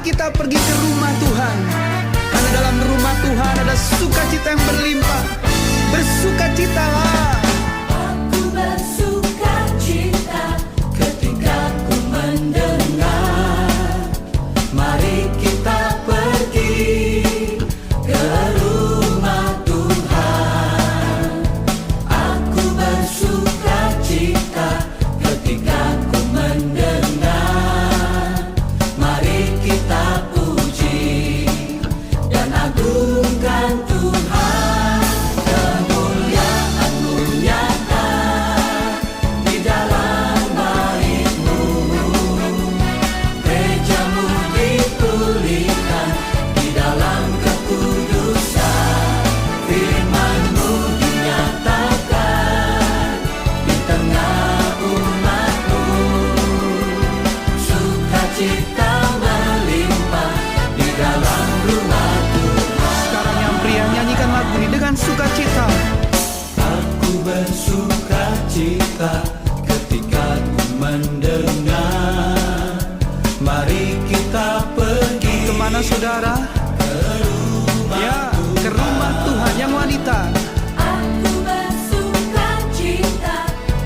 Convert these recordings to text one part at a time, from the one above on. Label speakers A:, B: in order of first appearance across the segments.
A: kita pergi ke rumah Tuhan, karena dalam rumah Tuhan ada sukacita yang berlimpah. Bersukacitalah.
B: Aku bersukacita ketika ku mendengar, mari kita pergi ke rumah Tuhan. Aku bersukacita ketika ku mendengar, mari kita puji dan agungkan Tuhan. Kemuliaan-Mu nyata di dalam bait-Mu, gereja-Mu dipulihkan di dalam kekudusan. Firman-Mu dinyatakan di tengah umat-Mu, sukacita melimpah di dalam rumah Tuhan.
A: Sekarang yang pria, nyanyikan lagu ini dengan sukacita.
B: Aku bersukacita ketika ku mendengar, mari kita pergi.
A: Kemana saudara? Ya, ke rumah Tuhan yang wanita.
B: Aku bersukacita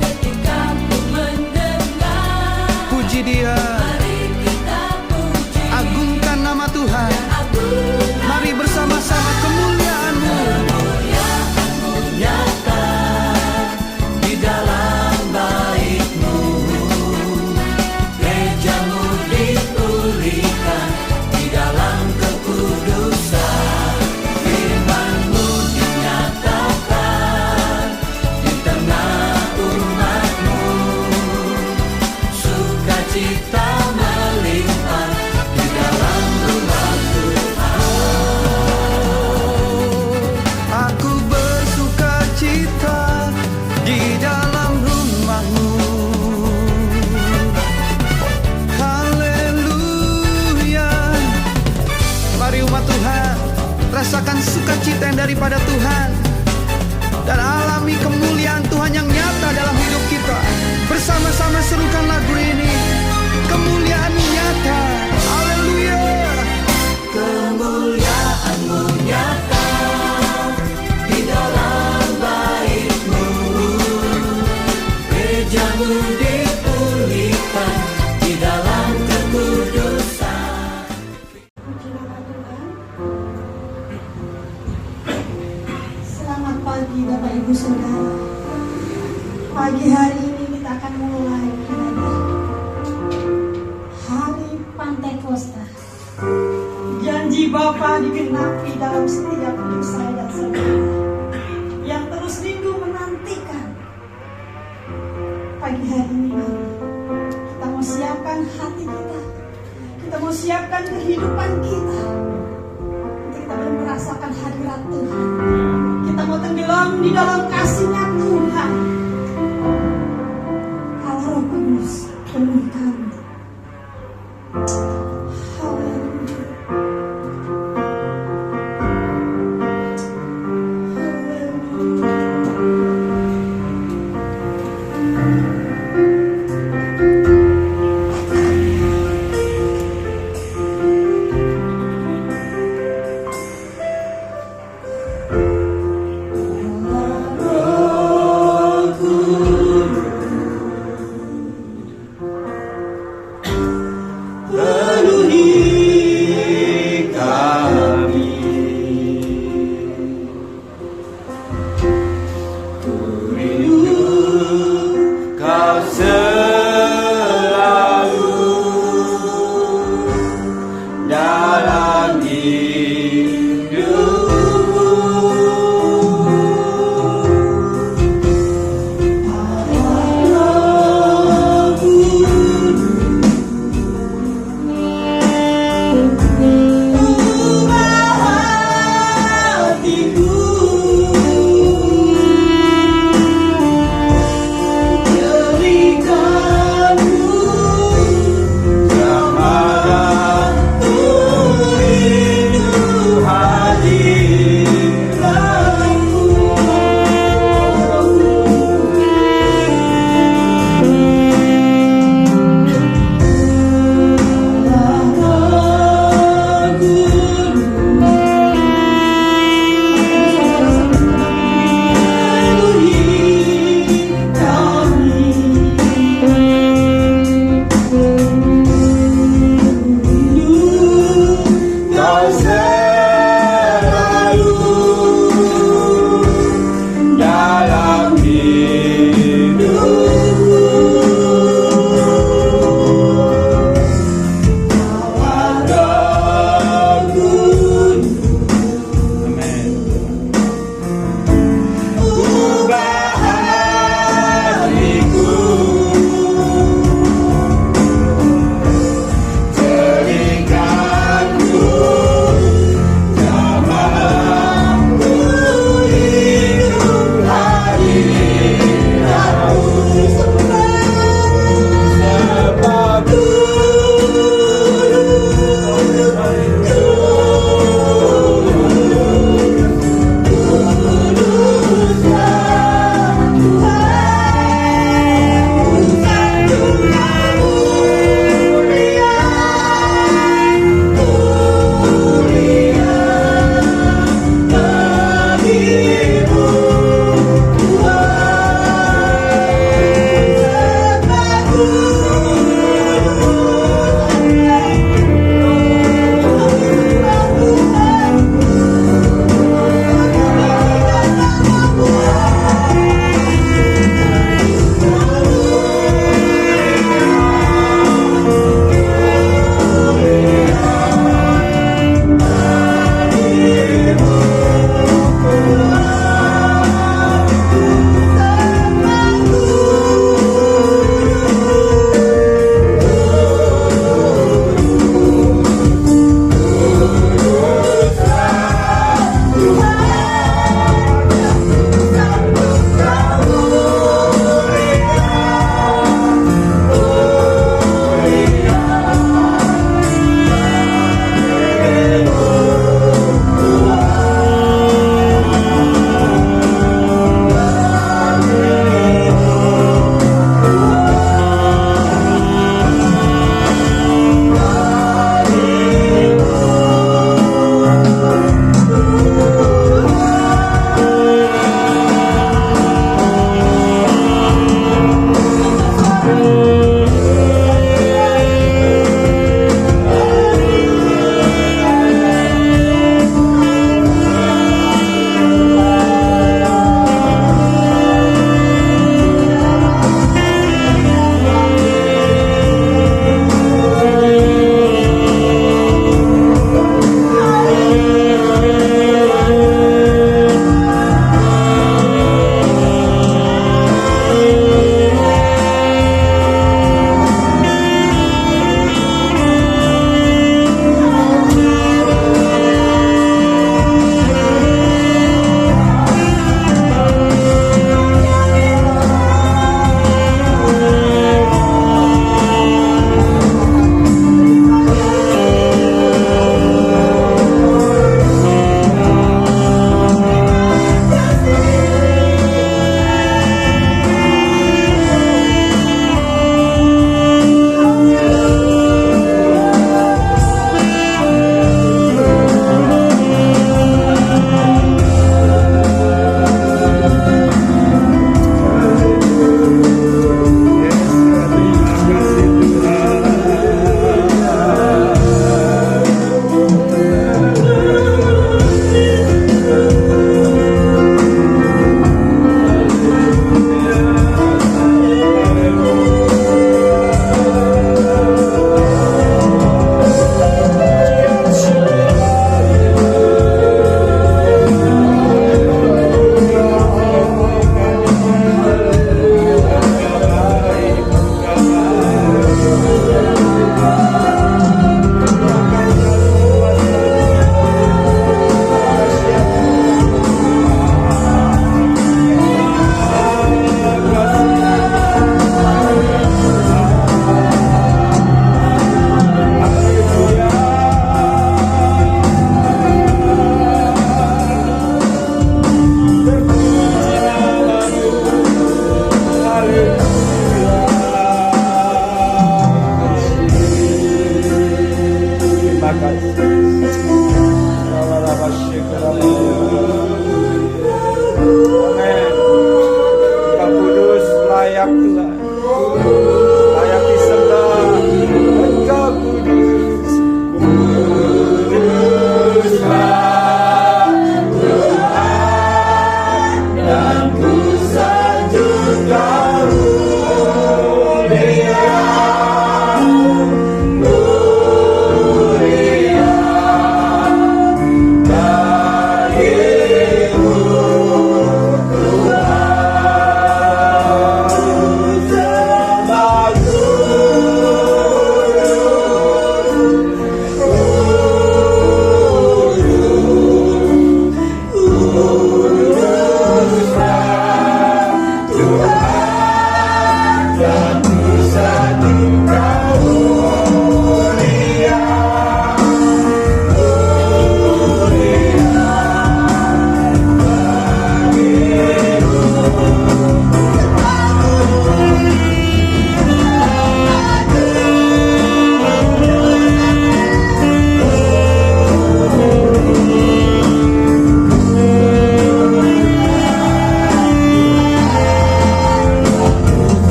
B: ketika ku mendengar,
A: Puji Dia,
B: mari kita puji
A: agungkan nama Tuhan.
B: agungkan
A: Mari bersama-sama kemuliaan-Mu.
B: kemuliaan-Mu nyata di dalam bait-Mu, gereja-Mu dipulihkan di dalam kekudusan. Firman-Mu dinyatakan di tengah umat-Mu, sukacita melimpah di dalam rumah Tuhan.
A: Aku bersukacita di dalam rumah-Mu. Haleluya. Mari umat Tuhan, rasakan sukacita yang daripada Tuhan, dan alami kemuliaan Tuhan yang nyata dalam hidup kita. Bersama-sama serukan lagu ini. Kemuliaan nyata. Haleluya.
B: Kemuliaan-Mu nyata di dalam bait-Mu, gereja-Mu dipulihkan di dalam kekudusan.
C: Puji nama Tuhan. Selamat pagi Bapak Ibu Saudara. Pagi hari ini kita akan mulai ibadah Hari Pantekosta. Janji Bapa digenapi dalam setiap hidup saya dan saudara yang terus rindu menantikan. Pagi hari ini mari kita mau siapkan hati kita. Kita mau siapkan kehidupan kita untuk kita boleh merasakan hadirat Tuhan. Kita mau tenggelam di dalam kasih-Nya Tuhan. Allah Roh Kudus penuhi kami. Haleluya. Haleluya.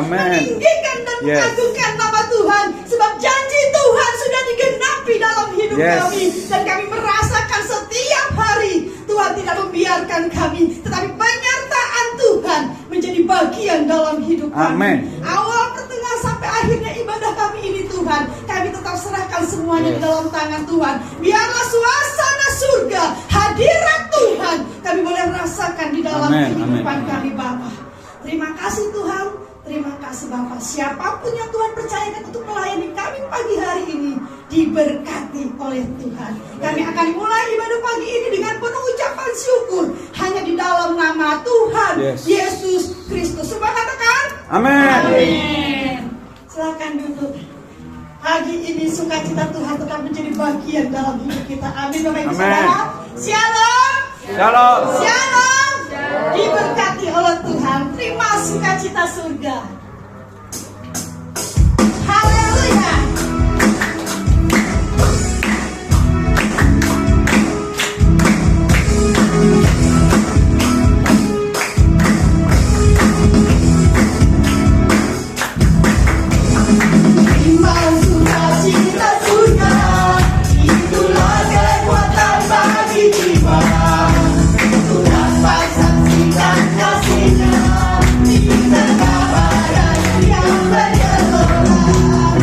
A: Amen.
C: meninggikan dan
A: Yes.
C: mengagungkan nama Tuhan. Sebab janji Tuhan sudah digenapi dalam hidup
A: Yes.
C: kami. Dan kami merasakan setiap hari Tuhan tidak membiarkan kami, tetapi penyertaan Tuhan menjadi bagian dalam hidup kami.
A: Amen.
C: Awal, pertengahan sampai akhirnya ibadah kami ini Tuhan, kami tetap serahkan semuanya di dalam tangan Tuhan. Biarlah suasana surga, hadirat Tuhan kami boleh rasakan di dalam
A: Amen.
C: kehidupan
A: Amen.
C: kami Bapa. Terima kasih Tuhan, terima kasih Bapa. Siapapun yang Tuhan percayakan untuk melayani kami pagi hari ini, diberkati oleh Tuhan. Kami akan mulai ibadah pagi ini dengan penuh ucapan syukur hanya di dalam nama Tuhan
A: Yes.
C: Yesus Kristus. Semua katakan
A: Amin.
C: amin. Silakan duduk. Pagi ini sukacita Tuhan tetap menjadi bagian dalam hidup kita. Amin Bapak Ibu
A: Amin.
C: Saudara. Shalom.
A: Shalom.
C: Shalom. Diberkati oleh Tuhan. Terima sukacita surga. Haleluya. Terima sukacita surga, itulah kekuatan bagi jiwa. Untuk dapat saksikan kasih-Nya di tengah badai yang bergelora.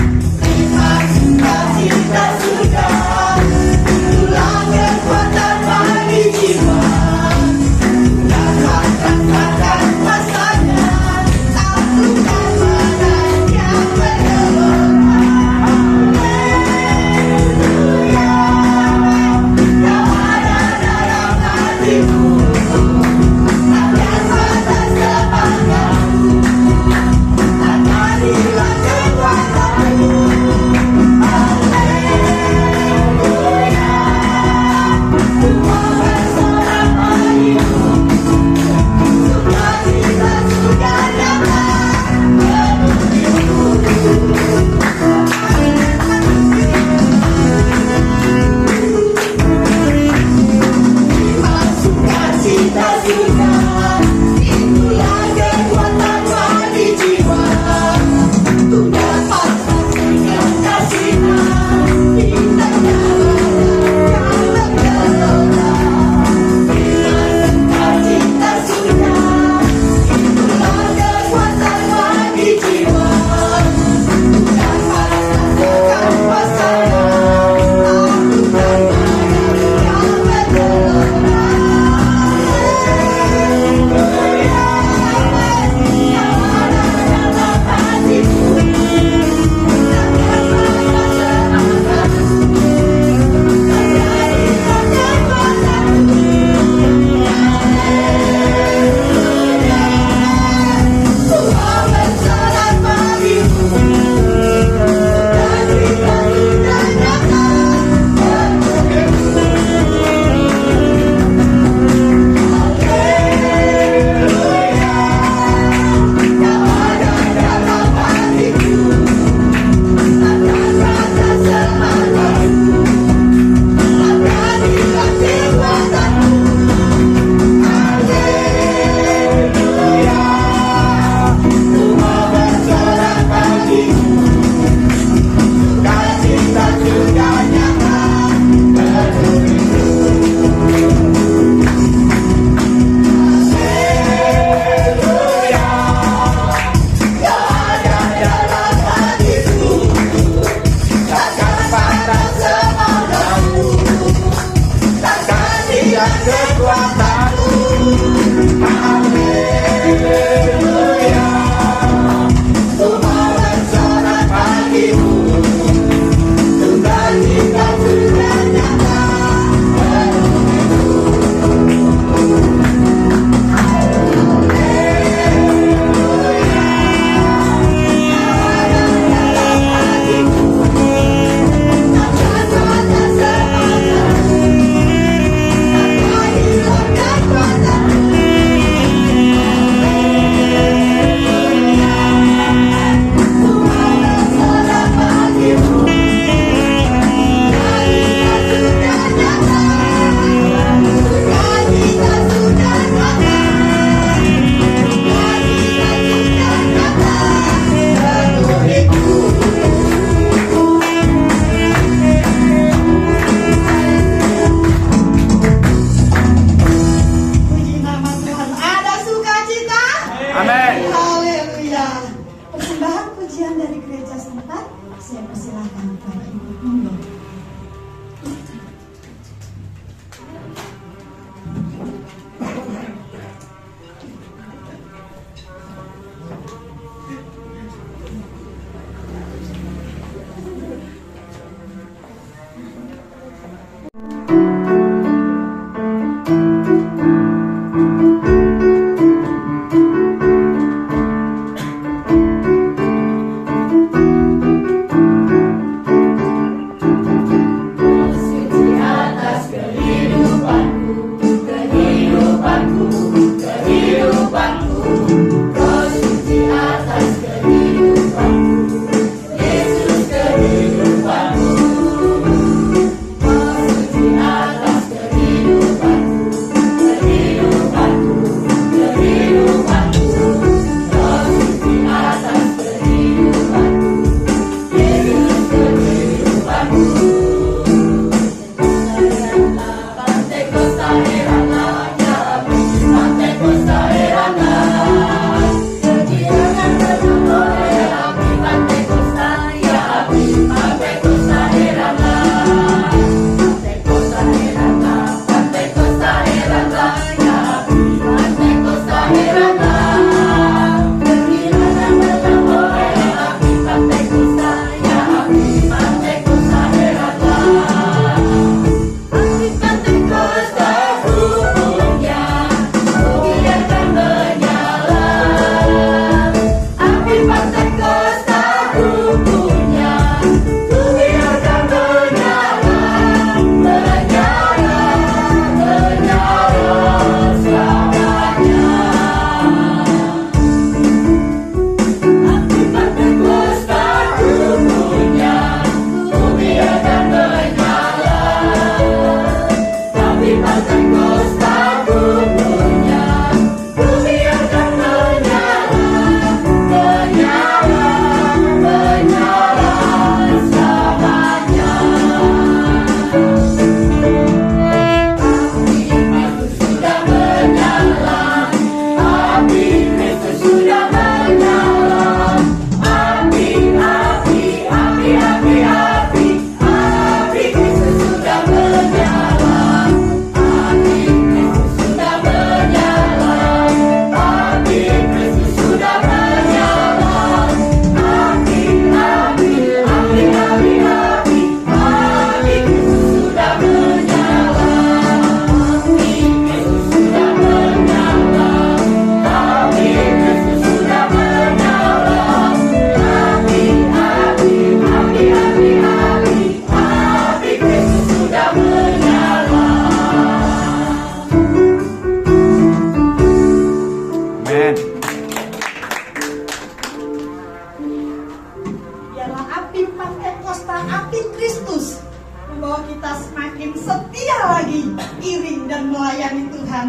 C: persembahan pujian dari gereja setempat, saya persilahkan Bapak Ibu monggo.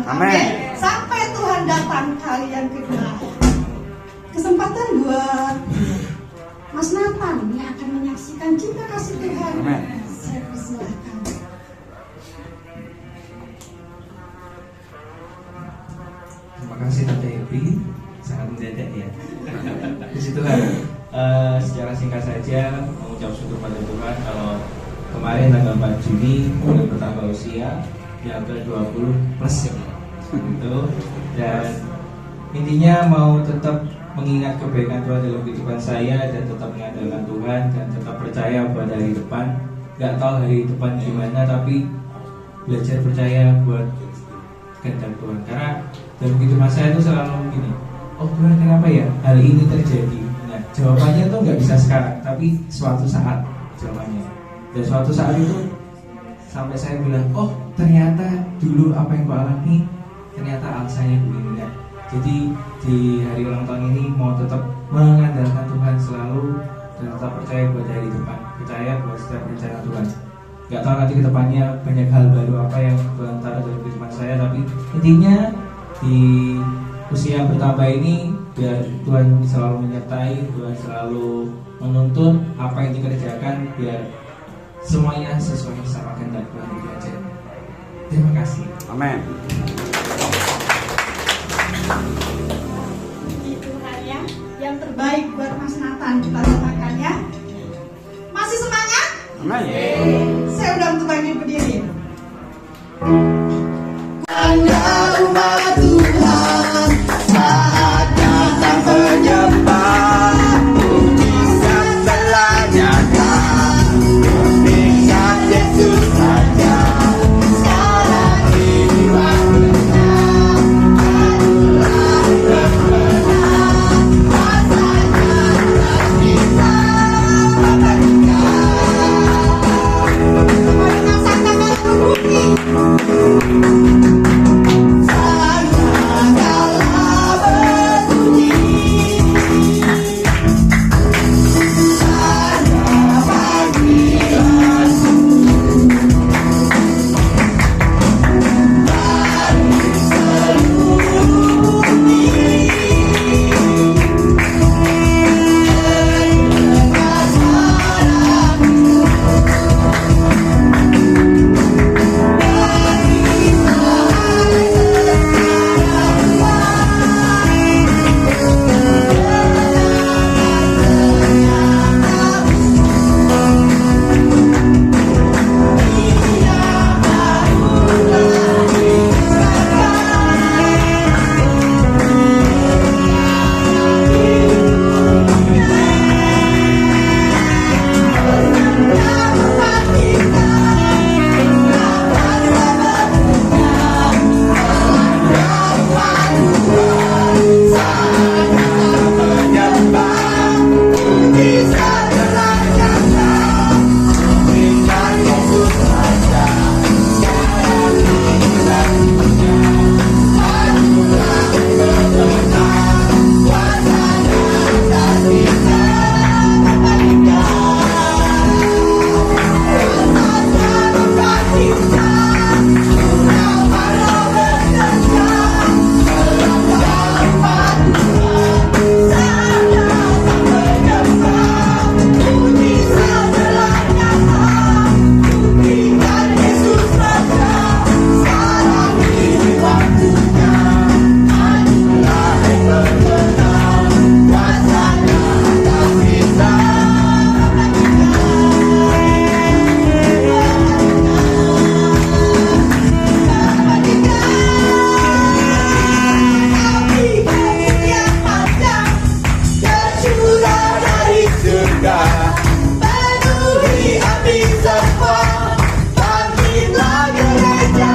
A: Amin.
C: Sampai Tuhan datang kali yang kedua. Kesempatan buat Mas Nathan yang akan menyaksikan cinta kasih Tuhan.
A: Amin.
C: Saya persilahkan.
D: Terima kasih Tante Evi, sangat mendadak ya. Puji Tuhan. Secara singkat saja mengucap syukur pada Tuhan kalau kemarin tanggal 4 Juni udah bertambah usia yang ke-20 plus ya, gitu. Dan intinya mau tetap mengingat kebaikan Tuhan dalam kehidupan saya dan tetap mengandalkan Tuhan dan tetap percaya pada hari depan. Gak tahu hari depan gimana, tapi belajar percaya buat kehendak Tuhan. Karena dalam kehidupan saya itu selalu gini, oh Tuhan kenapa ya hal ini terjadi? Nah jawabannya tuh nggak bisa sekarang, tapi suatu saat jawabannya. Dan suatu saat itu sampai saya bilang, oh ternyata dulu apa yang gua alami ternyata alasannya begini. Nah, jadi di hari ulang tahun ini mau tetap mengandalkan Tuhan selalu dan tetap percaya buat hari depan, percaya buat setiap rencana Tuhan. Gak tahu nanti kedepannya banyak hal baru apa yang Tuhan taruh dalam kehidupan saya, tapi intinya di usia yang bertambah ini biar Tuhan selalu menyertai, Tuhan selalu menuntun apa yang dikerjakan biar semuanya sesuai sama kehendak Tuhan itu aja. Terima kasih.
A: Amin.
C: Puji Tuhan ya, yang terbaik terbaik buat Mas Nathan. Kita doakan ya. Masih semangat? Saya undang untuk bagi berdiri.
B: Hanya umat Tuhan saat datang penyembah, mujizat telah nyata, mengingat Yesus saja. Sekarang ini waktunya, adulah berkenan, rasanya tak bisa Bangkitlah gereja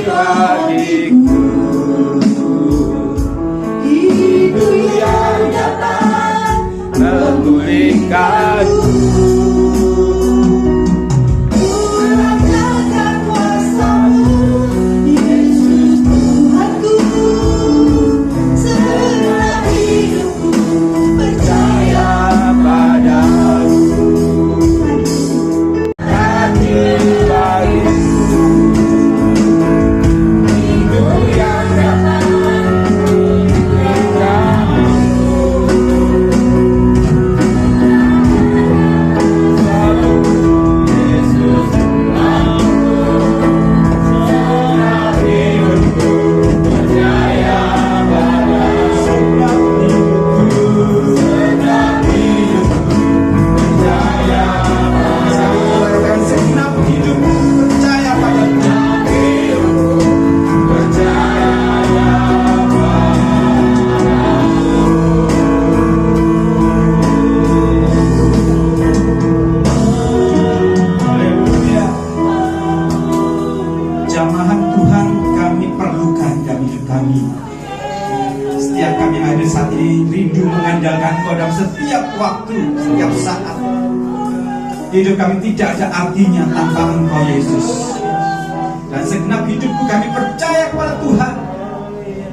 B: bagiku. Hidup yang dapat memulihkan. Rasakan kuasa-Mu, Yesus Tuhanku. Segenap hidupku percaya padamu. Hati bagiku. Hidup yang dapat
E: jamahan Tuhan kami perlukan dalam hidup kami. Setiap kami yang hadir saat ini rindu mengandalkan Kau dalam setiap waktu, setiap saat. Hidup kami tidak ada artinya tanpa Engkau Yesus. Dan segenap hidupku kami percaya kepada Tuhan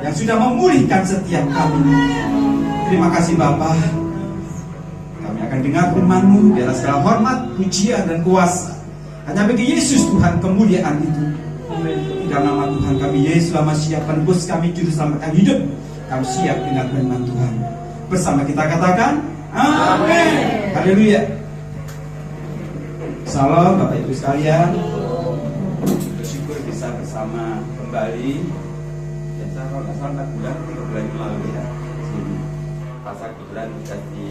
E: yang sudah memulihkan setiap kami. Terima kasih Bapa. Kami akan dengar firman-Mu di atas segala hormat, pujian dan kuasa. Hanya bagi Yesus Tuhan kemuliaan itu. Di dalam nama Tuhan kami Yesus lama siap penebus kami juru selamat kami hidup. Kami siap dengan firman Tuhan. Bersama kita katakan amin. Haleluya. Salam Bapak Ibu sekalian. Bersyukur bisa bersama kembali. Biasa kalau nggak salah 4 bulan, 3 bulan yang lalu ya. Sini pasar kebetulan jadi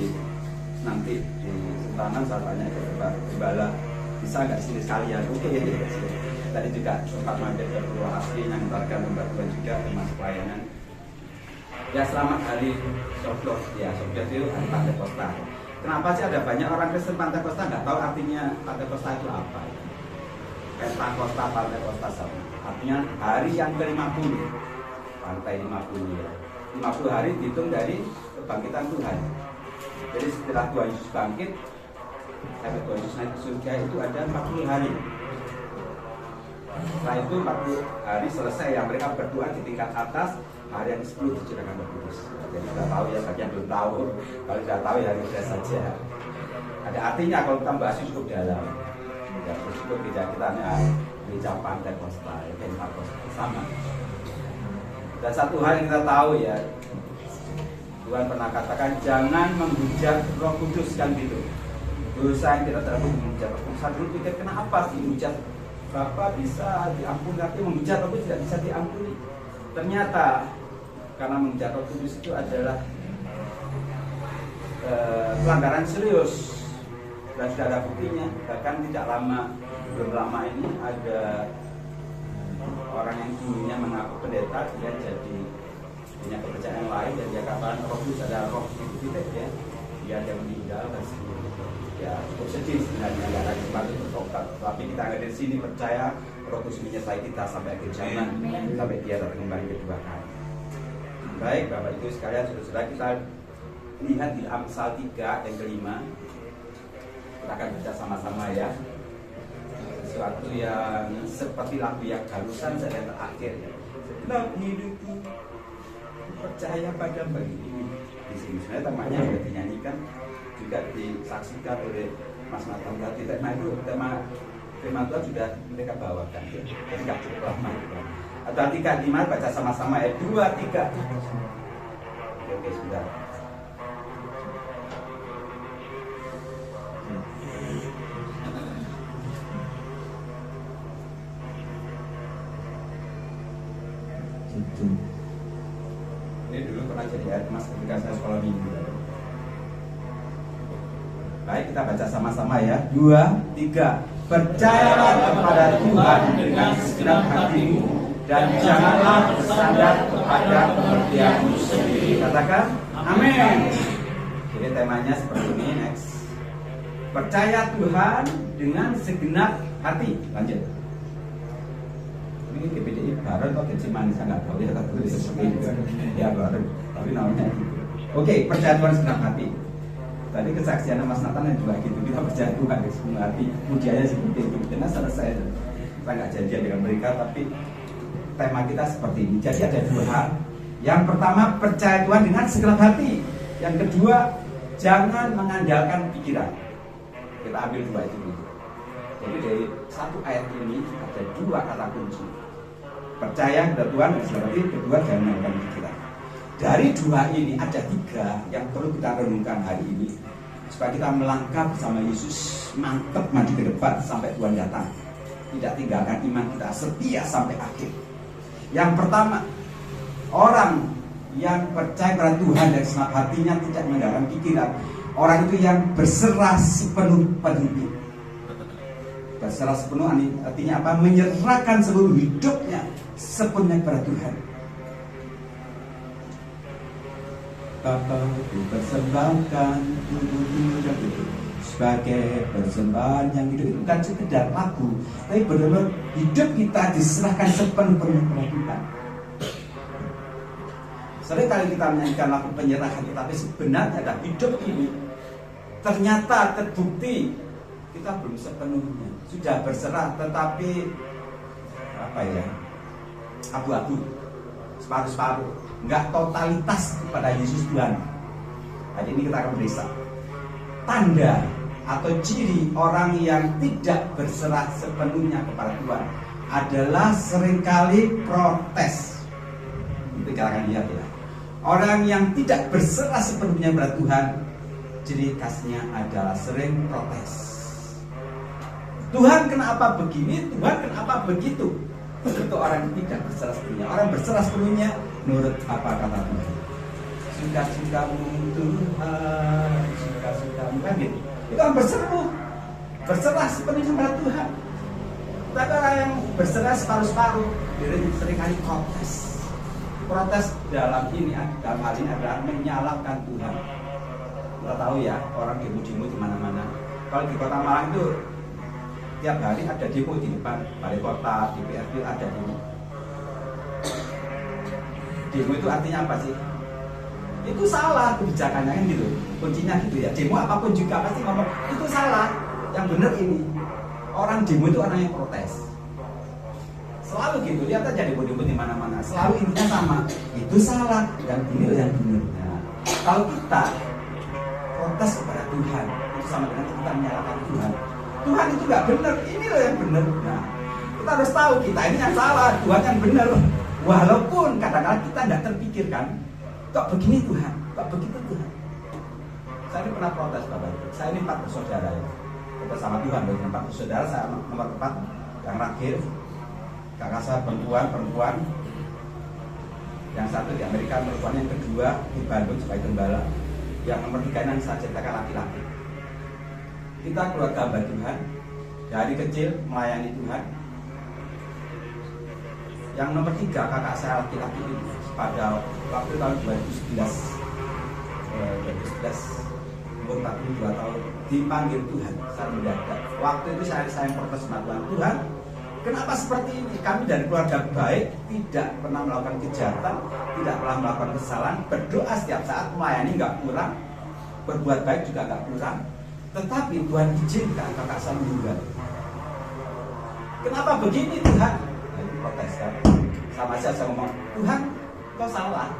E: nanti di Sentanan saya tanya ke Pak Gembala, bisa nggak sini sekalian? Oke. Tadi juga sempat mampir ke Purwasari yang mengantarkan membantuan juga termasuk pelayanan. Ya selamat hari Sobdos ya, Sobdos itu hari Pantekosta. Kenapa sih ada banyak orang Kristen Pantekosta nggak tahu artinya Pantekosta itu apa? Pentakosta, Pantekosta sama. Artinya hari yang ke-50. Pantai 50 ya. 50 hari dihitung dari kebangkitan Tuhan. Jadi setelah Tuhan Yesus bangkit sampai Tuhan Yesus naik ke surga itu ada 40 hari. Setelah itu 40 hari selesai yang mereka berdoa di tingkat atas. Hari yang ke-10 dicurahkan Roh Kudus. Jadi sudah tahu ya, bagi yang belum tahu. Kalau sudah tahu ya sudah saja. Ada artinya kalau kita bahas cukup dalam. Ya cukup tidak kita gereja Pantekosta, ya Pentakosta sama. Dan satu hal yang kita tahu ya, Tuhan pernah katakan jangan menghujat Roh Kudus kan gitu. Dosa yang tidak terlalu menghujat Roh Kudus. Saya dulu pikir kenapa sih menghujat Bapak bisa diampuni, tapi menghujat Roh Kudus tidak bisa diampuni. Ternyata karena menghujat Roh Kudus itu adalah pelanggaran serius dan sudah ada buktinya. Bahkan belum lama ini ada orang yang dulunya mengaku pendeta, dia jadi punya kepercayaan lain dan dia katakan Roh Kudus adalah roh titik ya, dia meninggal dan ya cukup sedih sebenarnya nggak ada kesempatan bertobat. Tapi kita ada di sini percaya Roh Kudus menyertai kita sampai akhir zaman, sampai dia datang kembali kedua kali. Baik Bapak Ibu sekalian, saudara kita lihat di Amsal 3 yang kelima. Kita akan baca sama-sama ya. Sesuatu yang seperti lagu yang barusan saya terakhir ya. Setelah hidupku percaya pada bagi ini. Di sini sebenarnya temanya sudah dinyanyikan, juga disaksikan oleh Mas Matam tadi. Tema itu tema Tuhan sudah mereka bawakan ya. Jadi nggak cukup lama ya. Atau 3, 5 baca sama-sama ya. 2, 3. Oke sudah. Ini dulu pernah jadi ayat mas ketika saya sekolah minggu. Baik, kita baca sama-sama ya. 2, 3. Percayalah kepada Tuhan dengan segenap hatimu dan janganlah bersandar kepada pengertianmu sendiri. Katakan amin. Jadi temanya seperti ini. Next. Percaya Tuhan dengan segenap hati. Lanjut. Ini GPDI Baron atau Getsemani saya nggak tahu ya, tapi seperti itu ya Baron, tapi namanya gitu. Oke, percaya Tuhan segenap hati. Tadi kesaksian Mas Nathan juga gitu, kita percaya Tuhan segenap hati. Pujiannya seperti itu. Karena selesai, kita nggak janjian dengan mereka, tapi tema kita seperti ini. Jadi ada dua hal. Yang pertama, percaya Tuhan dengan segenap hati. Yang kedua, jangan mengandalkan pikiran. Kita ambil dua itu dulu. Jadi dari satu ayat ini ada dua kata kunci. Percaya kepada Tuhan dan segenap hati. Kedua, jangan mengandalkan pikiran. Dari dua ini ada tiga yang perlu kita renungkan hari ini, supaya kita melangkah bersama Yesus mantap maju ke depan sampai Tuhan datang. Tidak tinggalkan iman kita, setia sampai akhir. Yang pertama, orang yang percaya pada Tuhan dan segenap hatinya tidak mengandalkan pikiran. Orang itu yang berserah sepenuh-penuhnya. Berserah sepenuh artinya apa? Menyerahkan seluruh hidupnya sepenuhnya pada Tuhan. Bapa, ku persembahkan tubuhku dan itu sebagai persembahan yang hidup. Itu bukan sekedar lagu, tapi benar-benar hidup kita diserahkan sepenuh-penuhnya pada Tuhan. Sering kali kita menyanyikan lagu penyerahan, tetapi sebenarnya dalam hidup ini ternyata terbukti kita belum sepenuhnya sudah berserah, tetapi apa ya, abu-abu, separuh-separuh, nggak totalitas kepada Yesus Tuhan. Hari ini kita akan melihat tanda atau ciri orang yang tidak berserah sepenuhnya kepada Tuhan adalah seringkali protes. Itu kita akan lihat ya. Orang yang tidak berserah sepenuhnya kepada Tuhan, ciri khasnya adalah sering protes. Tuhan kenapa begini? Tuhan kenapa begitu? Itu orang yang tidak berserah sepenuhnya. Orang berserah sepenuhnya menurut apa kata Tuhan. Suka-sukamu Tuhan, suka-sukamu, kan gitu. Itu orang berserah sepenuhnya pada Tuhan. Tapi orang yang berserah separuh-separuh, seringkali protes. Protes dalam hal ini adalah menyalahkan Tuhan. Kita tahu ya, orang demo-demo di mana-mana. Kalau di Kota Malang itu tiap hari ada demo di depan balai kota, DPRD ada demo. Demo itu artinya apa sih? Itu salah kebijakannya kan gitu. Kuncinya gitu ya. Demo apapun juga pasti ngomong itu salah. Yang benar ini. Orang demo itu orang yang protes. Selalu gitu. Lihat aja demo-demo di mana-mana. Selalu intinya sama. Itu salah dan ini yang benar. Nah, kalau kita protes kepada Tuhan, itu sama dengan kita menyalahkan Tuhan. Tuhan itu nggak benar, ini loh yang benar. Nah, kita harus tahu kita ini yang salah, Tuhan yang benar. Walaupun kadang-kadang kita nggak terpikirkan, kok begini Tuhan, kok begitu Tuhan. Saya ini pernah protes Bapak Ibu. Saya ini 4 bersaudara ya. Kita sama Tuhan, dari 4 bersaudara, saya nomor 4 yang terakhir. Kakak saya perempuan. Yang satu di Amerika perempuan, yang kedua di Bandung sebagai gembala. Yang nomor 3 yang saya ceritakan laki-laki. Kita keluarga hamba Tuhan, dari kecil melayani Tuhan. Yang nomor 3 kakak saya laki-laki itu pada waktu tahun 2011 umur 42 tahun dipanggil Tuhan secara mendadak. Waktu itu saya protes sama Tuhan. Tuhan, kenapa seperti ini? Kami dari keluarga baik, tidak pernah melakukan kejahatan, tidak pernah melakukan kesalahan, berdoa setiap saat, melayani nggak kurang, berbuat baik juga nggak kurang. Tetapi Tuhan izinkan kakak saya meninggal. Kenapa begini Tuhan? Itu protes kan. Sama saya ngomong, Tuhan kau salah.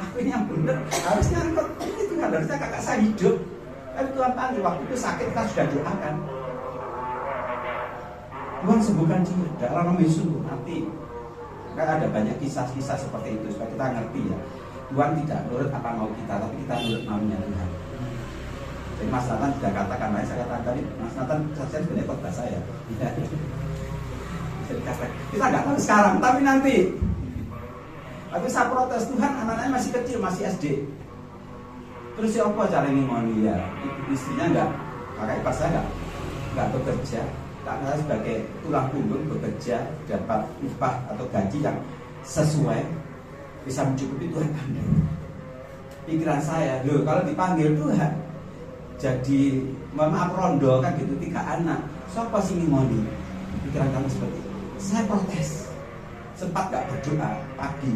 E: Aku ini yang benar. Harusnya engkau ini Tuhan, harusnya kakak saya hidup. Tapi Tuhan panggil, waktu itu sakit kita sudah doakan. Tuhan sembuhkan dia, dalam nama Yesus nanti. Kan ada banyak kisah-kisah seperti itu supaya kita ngerti ya. Tuhan tidak nurut apa mau kita, tapi kita nurut maunya Tuhan. Jadi Mas Nathan sudah katakan, saya katakan tadi, Mas Nathan saya sebenarnya khotbah saya. Kita nggak tahu sekarang, tapi nanti. Tapi saya protes, Tuhan anak-anaknya masih kecil, masih SD. Terus siapa cara ini mau dia? Istrinya nggak, kakak ipar saya nggak bekerja. Karena sebagai tulang punggung bekerja dapat upah atau gaji yang sesuai bisa mencukupi Tuhan. Pikiran saya, loh kalau dipanggil Tuhan jadi maaf rondo kan gitu 3 anak, siapa sih ngomong? Pikiran kamu seperti itu. Saya protes. sempat nggak berdoa pagi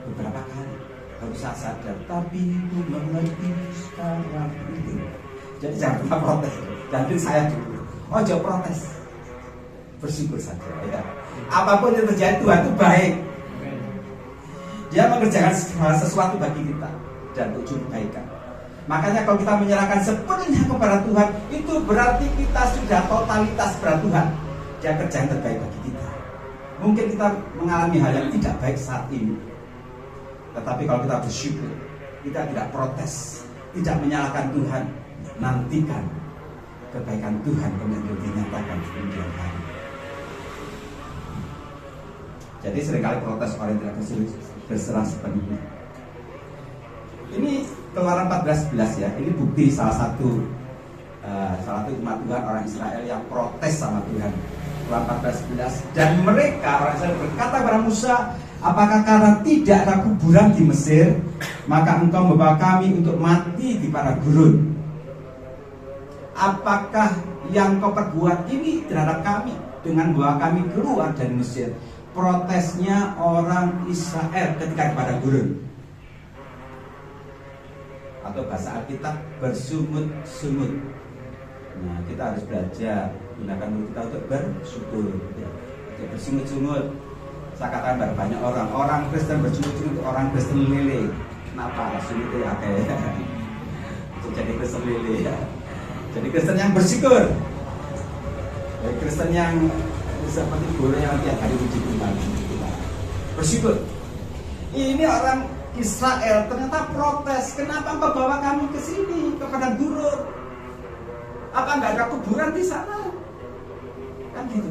E: beberapa kali. Baru saya sadar, tapi itu mengerti sekarang itu. Jadi jangan pernah protes. Jadi saya dulu, oh jangan protes, bersyukur saja ya. Apapun yang terjadi Tuhan itu baik. Dia mengerjakan sesuatu bagi kita dan tujuan kebaikan. Makanya kalau kita menyerahkan sepenuhnya kepada Tuhan, itu berarti kita sudah totalitas kepada Tuhan. Dia kerja yang terbaik bagi kita. Mungkin kita mengalami hal yang tidak baik saat ini, tetapi kalau kita bersyukur, kita tidak protes, tidak menyalahkan Tuhan, nantikan kebaikan Tuhan kemudian dinyatakan di kemudian hari. Jadi seringkali protes orang yang tidak berserah sepenuhnya. Ini Keluaran 14:11 ya. Ini bukti salah satu umat Tuhan orang Israel yang protes sama Tuhan. Keluaran 14:11. Dan mereka orang Israel berkata kepada Musa, apakah karena tidak ada kuburan di Mesir, maka engkau membawa kami untuk mati di padang gurun? Apakah yang kau perbuat ini terhadap kami dengan bawa kami keluar dari Mesir? Protesnya orang Israel ketika di padang gurun. Atau bahasa Alkitab bersungut-sungut. Nah, kita harus belajar gunakan mulut kita untuk bersyukur ya. Bersungut-sungut. Saya katakan banyak orang Kristen bersungut-sungut, orang Kristen lele. Kenapa? Sungut ya kayak jadi Kristen lele ya. Jadi Kristen yang bersyukur. Jadi Kristen yang seperti boleh yang tiap hari puji Tuhan. Bersyukur. Ini orang Israel ternyata protes. Kenapa engkau bawa kami ke sini, ke padang gurun? Apa enggak ada kuburan di sana? Kan gitu.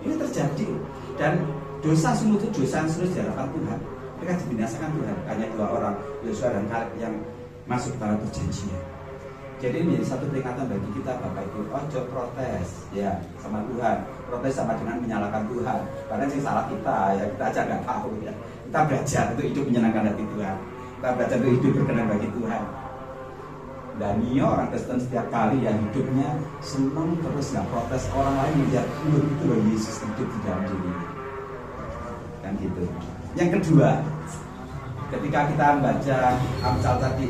E: Ini terjadi. Dan dosa sungguh itu dosa yang serius di hadapan Tuhan. Mereka dibinasakan Tuhan. Hanya 2 orang, Yosua dan Kaleb, yang masuk dalam perjanjian. Jadi ini menjadi satu peringatan bagi kita, Bapak Ibu. Ojo protes ya sama Tuhan. Protes sama dengan menyalahkan Tuhan. Karena sih salah kita ya, kita aja nggak tahu ya. Kita belajar untuk hidup menyenangkan hati Tuhan. Kita belajar untuk hidup berkenan bagi Tuhan. Dan Nio orang Kristen setiap kali yang hidupnya senang terus nggak protes, orang lain melihat itu loh Yesus hidup di dalam dirinya. Kan gitu. Yang kedua, ketika kita membaca Amsal tadi,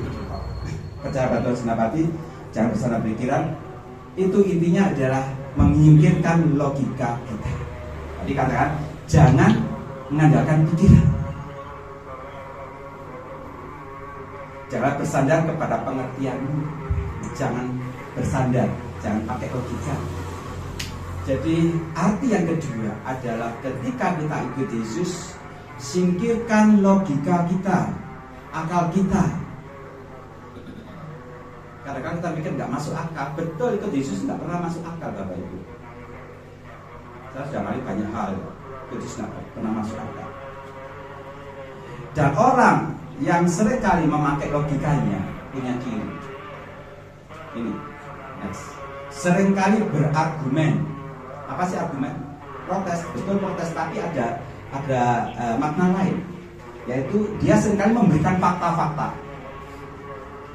E: percaya pada Tuhan segenap hati, jangan bersandar pikiran, itu intinya adalah menyingkirkan logika kita. Tadi katakan jangan mengandalkan pikiran. Jangan bersandar kepada pengertianmu. Jangan bersandar, jangan pakai logika. Jadi arti yang kedua adalah ketika kita ikut Yesus, singkirkan logika kita, akal kita. Kadang-kadang kita mikir nggak masuk akal. Betul, ikut Yesus nggak pernah masuk akal, Bapak Ibu. Saya sudah kali banyak hal ikut Yesus nggak pernah masuk akal. Dan orang yang seringkali memakai logikanya punya ciri. Ini, next. Seringkali berargumen. Apa sih argumen? Protes, betul protes, tapi ada makna lain, yaitu dia seringkali memberikan fakta-fakta.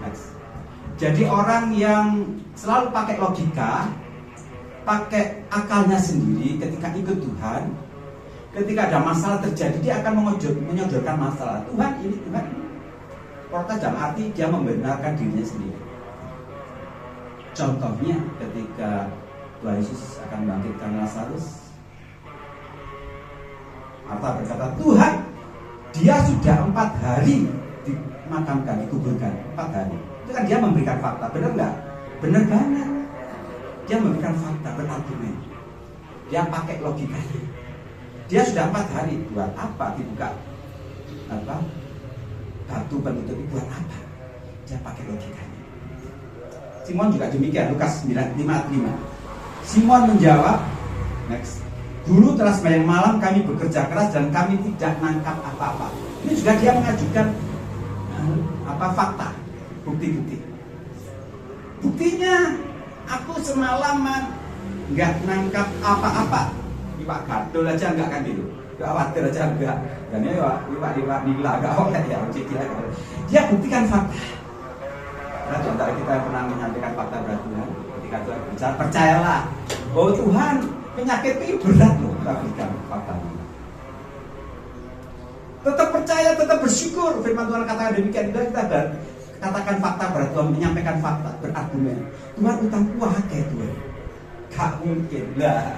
E: Next. Jadi orang yang selalu pakai logika, pakai akalnya sendiri ketika ikut Tuhan, ketika ada masalah terjadi, dia akan menyodorkan masalah. Tuhan ini. Protes dalam arti dia membenarkan dirinya sendiri. Contohnya ketika Tuhan Yesus akan membangkitkan Lazarus, Marta berkata, Tuhan, dia sudah 4 hari dimakamkan, dikuburkan 4 hari. Itu kan dia memberikan fakta, benar nggak? Benar banget. Dia memberikan fakta, berargumen. Dia pakai logikanya. Dia sudah 4 hari, buat apa dibuka batu penutup itu, buat apa? Dia pakai logikanya. Simon juga demikian, Lukas 9:55. Simon menjawab, next, dulu telah sepanjang malam kami bekerja keras dan kami tidak nangkap apa-apa. Ini juga dia mengajukan fakta, bukti-bukti. Buktinya, aku semalaman nggak nangkap apa-apa. Iwak gadol aja enggak kan gitu. Enggak khawatir aja enggak. Dan ya iwak nila enggak oleh ya. Dia buktikan fakta. Karena di antara kita yang pernah menyampaikan fakta berat Tuhan, ketika Tuhan bicara, percayalah bahwa Tuhan penyakit itu berat loh. Kita berikan fakta. tetap bersyukur. Firman Tuhan katakan demikian. Kita katakan fakta, berarti Tuhan menyampaikan fakta, berargumen. Tuhan utangku akeh Tuhan. Gak mungkin lah.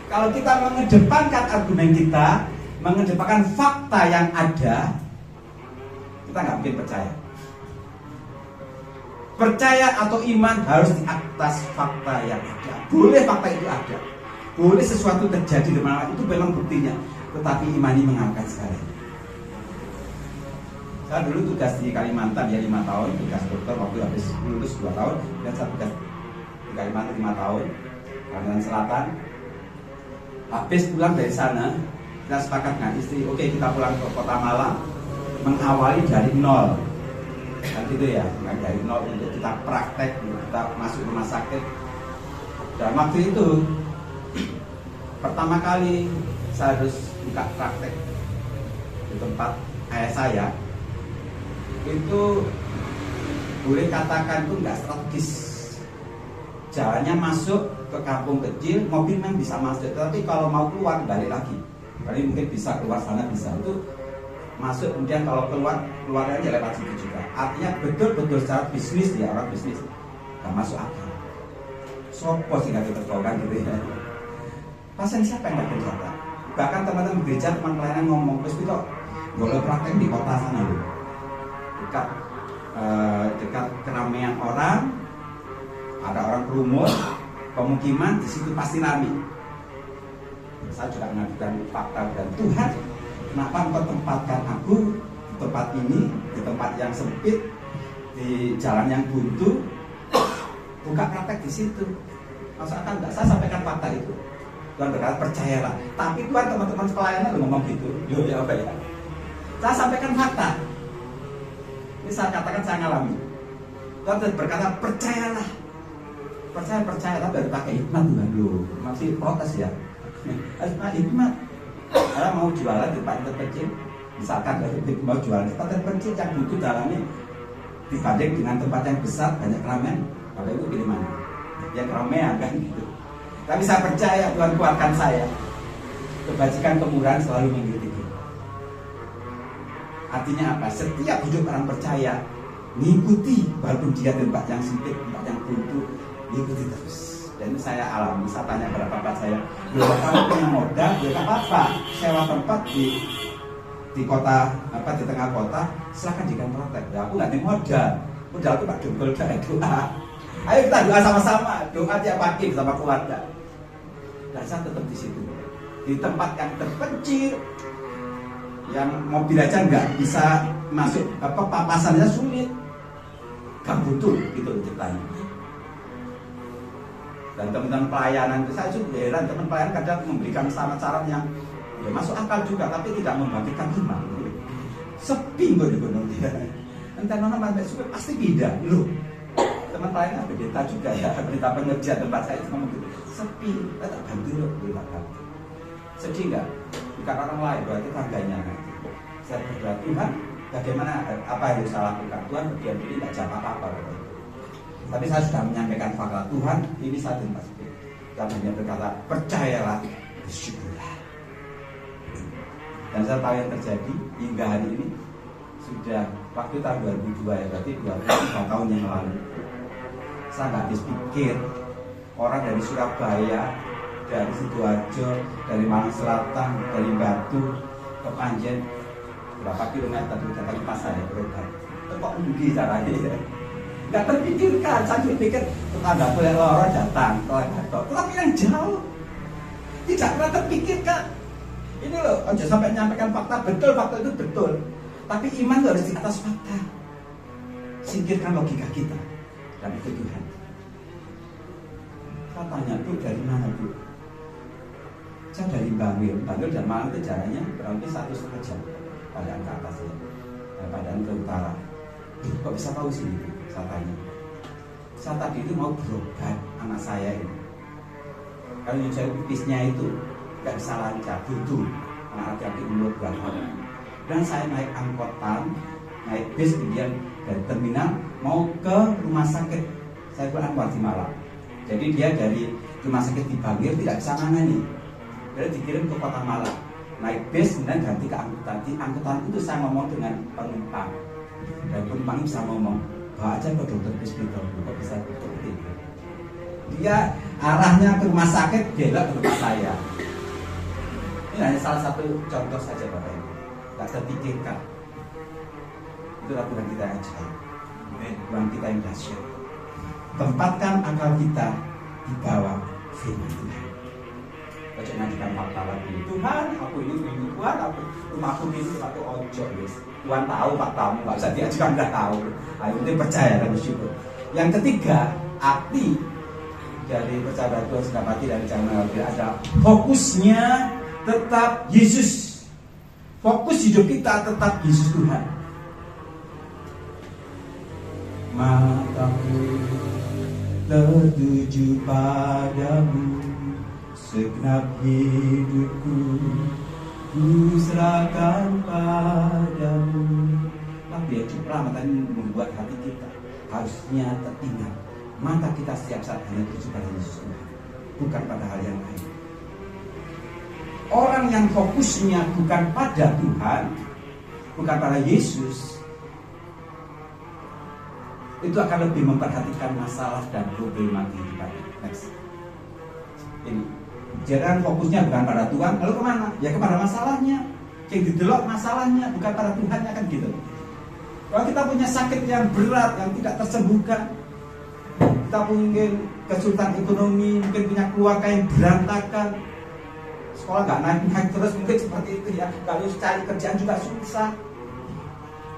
E: Kalau kita mengedepankan argumen kita, mengedepankan fakta yang ada, kita nggak mungkin percaya. Percaya atau iman harus di atas fakta yang ada. Boleh fakta itu ada, boleh sesuatu terjadi di mana itu memang buktinya, tetapi iman ini mengalahkan segalanya. Saya dulu tugas di Kalimantan ya 5 tahun, tugas dokter waktu habis lulus 2 tahun, dan saya tugas di Kalimantan 5 tahun, Kalimantan Selatan. Habis pulang dari sana, kita sepakat dengan istri, oke kita pulang ke Kota Malang, mengawali dari nol. Kan gitu ya, dari nol untuk kita praktek, untuk kita masuk rumah sakit. Dan waktu itu pertama kali saya harus buka praktek di tempat ayah saya. Itu boleh katakan itu nggak strategis. Jalannya masuk ke kampung kecil, mobil memang bisa masuk, tapi kalau mau keluar balik lagi. Kali mungkin bisa keluar sana bisa. Itu masuk, kemudian kalau keluarnya lewat situ juga. Artinya betul-betul secara bisnis ya, orang bisnis nggak masuk akal. Sopo sih nggak tertolong gitu ya. Pasien siapa yang nggak berjata? Bahkan teman-teman gereja, teman pelayanan ngomong terus itu boleh praktek di kota sana loh, dekat keramaian orang, ada orang berumur, pemukiman di situ pasti ramai. Saya juga mengajukan fakta dan Tuhan, kenapa engkau tempatkan aku di tempat ini, di tempat yang sempit, di jalan yang buntu, buka praktek di situ. Masuk akal enggak? Saya sampaikan fakta itu. Tuhan berkata percayalah. Tapi Tuhan teman-teman pelayanan ngomong gitu. Yo ya apa ya? Saya sampaikan fakta. Ini saya katakan saya ngalami. Tuhan berkata percayalah. Percaya tapi harus pakai hikmat Tuhan dulu. Masih protes ya. Harus pakai hikmat. Kalau mau jualan di tempat terpencil, misalkan mau jualan di tempat terpencil yang butuh dalamnya dibanding dengan tempat yang besar banyak keramaian, kalau itu pilih mana? Yang keramaian kan gitu. Tapi saya percaya Tuhan kuatkan saya. Kebajikan kemurahan selalu mengikuti. Artinya apa? Setiap hidup orang percaya mengikuti, walaupun dia tempat yang sempit, tempat yang buntu, ikuti terus. Dan saya alami, saya tanya pada bapak saya, kalau punya modal, ya apa-apa, sewa tempat di kota, di tengah kota, silakan jadikan praktek. Ya, aku nggak ada modal itu pak dongkol doa. Ayo kita doa sama-sama, doa tiap pagi bersama keluarga. Dan saya tetap di situ, di tempat yang terpencil, yang mobil aja nggak bisa masuk, papasannya sulit, gak butuh gitu ceritanya. Dan teman-teman pelayanan itu saya juga heran, teman pelayanan kadang memberikan saran-saran yang ya masuk akal juga, tapi tidak membangkitkan iman. Sepi gue di gunung dia. Entah nona sampai suka pasti beda loh. Teman pelayanan berita juga ya, berita pengerja tempat saya itu ngomong gitu. Sepi, kita tak bantu loh, kita bantu. Sedih nggak? Bukan orang lain, berarti tangganya nanti. Saya berdoa Tuhan, bagaimana apa yang saya lakukan? Tuhan berdiam diri nggak jawab apa-apa. Tapi saya sudah menyampaikan fakta Tuhan, ini saya tidak seperti. Dan hanya berkata, percayalah, bersyukurlah. Dan saya tahu yang terjadi hingga hari ini sudah waktu tahun 2002 ya, berarti 23 tahun yang lalu. Saya nggak habis pikir orang dari Surabaya, dari Sidoarjo, dari Malang Selatan, dari Batu ke Panjen, berapa kilometer dari datang ke pasar ya berobat. Itu kok rugi caranya ya. Nggak terpikirkan, saya pikir tetangga boleh lorong datang, tetapi yang jauh tidak pernah terpikirkan. Ini loh, aja sampai menyampaikan fakta, betul fakta itu betul. Tapi iman itu harus di atas fakta. Singkirkan logika kita. Dan itu Tuhan. Saya tanya, Bu, dari mana, Bu? Saya dari Bangil dan Malang itu jaraknya berarti 1,5 jam. Padahal ke atas ya, padahal ke utara. Kok bisa tahu sih? Saya tanya. Saya tadi itu mau berobat anak saya ini. Kalau nyuci pipisnya itu nggak bisa lancar, butuh anak laki-laki umur 2 tahun. Dan saya naik angkutan, naik bis kemudian dari terminal mau ke rumah sakit. Saya pulang di Malang. Jadi dia dari rumah sakit di Bangil tidak bisa nangani. Dia dikirim ke Kota Malang. naik bis kemudian ganti ke angkutan. Di angkutan itu saya ngomong dengan penumpang, dan penumpang bisa ngomong, bawa aja ke dokter bis gitu, kok bisa seperti itu. Dia arahnya ke rumah sakit, belok ke rumah saya. Ini hanya salah satu contoh saja Bapak Ibu. Tidak terpikirkan. Itulah Tuhan kita yang ajaib, Tuhan kita yang dahsyat. Tempatkan akal kita di bawah firman Tuhan. Ojo ngajikan fakta lagi. Tuhan, aku ini Tuhan, aku rumahku ini satu ojo, guys. Tuhan tahu faktamu, nggak usah diajukan, udah tahu. Ayo kita percaya dan bersyukur. Yang ketiga, arti dari percaya Tuhan sudah mati dari zaman lalu ada fokusnya tetap Yesus. Fokus hidup kita tetap Yesus Tuhan. Mataku tertuju padamu, segenap hidupku ku serahkan padamu. Tapi ya cukup tadi membuat hati kita harusnya teringat, mata kita setiap saat hanya tertuju pada Yesus Tuhan, bukan pada hal yang lain. Orang yang fokusnya bukan pada Tuhan, bukan pada Yesus, itu akan lebih memperhatikan masalah dan problema kehidupan. Next. Ini. Jangan fokusnya bukan pada Tuhan, lalu kemana? Ya kepada masalahnya. Yang didelok masalahnya, bukan pada Tuhannya, kan gitu. Kalau kita punya sakit yang berat, yang tidak tersembuhkan, kita mungkin kesulitan ekonomi, mungkin punya keluarga yang berantakan, sekolah nggak naik terus, mungkin seperti itu ya. Kalau cari kerjaan juga susah.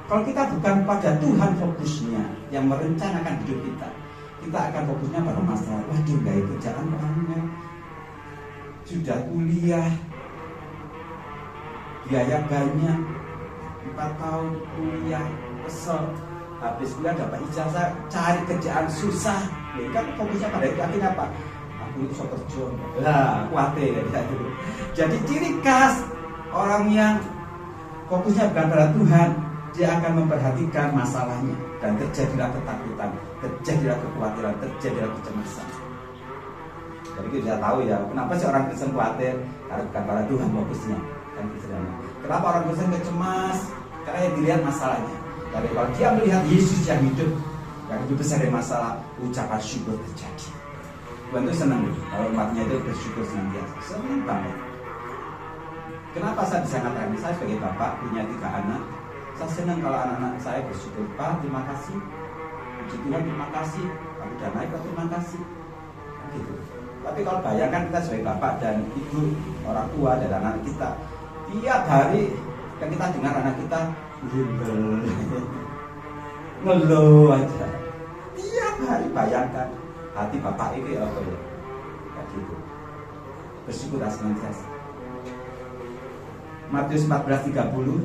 E: Kalau kita bukan pada Tuhan fokusnya yang merencanakan hidup kita, kita akan fokusnya pada masalah. Waduh, gak kerjaan orangnya, sudah kuliah, biaya banyak, 4 tahun kuliah, kesel, habis kuliah dapat ijazah, cari kerjaan susah. Ya kan fokusnya pada itu, akhirnya apa? Aku itu so kerja, lah khawatir ya. Jadi ciri khas orang yang fokusnya bukan pada Tuhan, dia akan memperhatikan masalahnya, dan terjadilah ketakutan, terjadilah kekhawatiran, terjadilah kecemasan. Jadi kita tahu ya, kenapa sih orang Kristen khawatir? Karena bukan pada Tuhan fokusnya, kan Kristen. Kenapa orang Kristen cemas? Karena yang dilihat masalahnya. Tapi kalau dia melihat Yesus yang hidup besar dari masalah, ucapan syukur terjadi. Tuhan itu senang kalau umatnya itu bersyukur senantiasa, senang banget. Kenapa saya bisa mengatakan ini? Saya sebagai bapak punya 3 anak. Saya senang kalau anak-anak saya bersyukur. Pak, terima kasih. Puji Tuhan, terima kasih. Kamu udah naik, terima kasih. Gitu. Tapi kalau bayangkan kita sebagai bapak dan ibu, orang tua dan anak kita, tiap hari kan kita dengar anak kita ngeluh aja. Tiap hari bayangkan hati bapak ini apa ya? Kayak gitu. Bersyukur senantiasa. Matius 14:30.